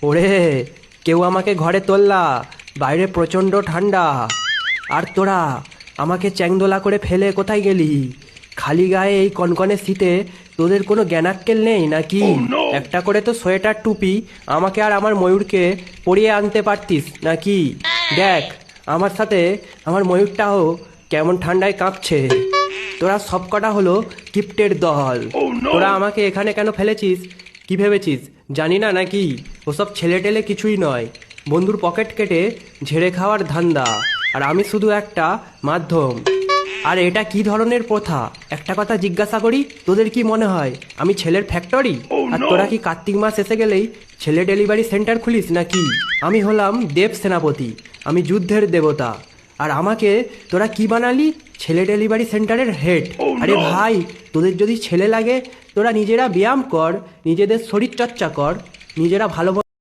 ওরে, কেউ আমাকে ঘরে তোললা, বাইরে প্রচণ্ড ঠান্ডা। আর তোরা আমাকে চ্যাংদোলা করে ফেলে কোথায় গেলি? খালি গায়ে এই কনকনে শীতে তোদের কোনো জ্ঞানাক্কেল নেই নাকি? একটা করে তো সোয়েটার টুপি আমাকে আর আমার ময়ূরকে পরিয়ে আনতে পারতিস নাকি? দেখ, আমার সাথে আমার ময়ূরটাও কেমন ঠান্ডায় কাঁপছে। তোরা সবকটা হলো কিপ্টের দল। তোরা আমাকে এখানে কেন ফেলেছিস? কি ভেবেছিস জানি না নাকি? ওসব ছেলে টেলে কিছুই নয়, বন্ধুর পকেট কেটে ঝেড়ে খাওয়ার ধান্দা। আর আমি শুধু একটা মাধ্যম। আর এটা কি ধরনের প্রথা? একটা কথা জিজ্ঞাসা করি, তোদের কি মনে হয় আমি ছেলের ফ্যাক্টরি? আর তোরা কি কার্তিক মাস এসে গেলেই ছেলে ডেলিভারি সেন্টার খুলিস নাকি? আমি হলাম দেব সেনাপতি, আমি যুদ্ধের দেবতা। আর আমাকে তোরা কি বানালি? ছেলে ডেলিভারি সেন্টারের হেড। আরে ভাই, তোদের যদি ছেলে লাগে তোরা নিজেরা ব্যায়াম কর, নিজেদের শরীর চর্চা কর, নিজেরা ভালো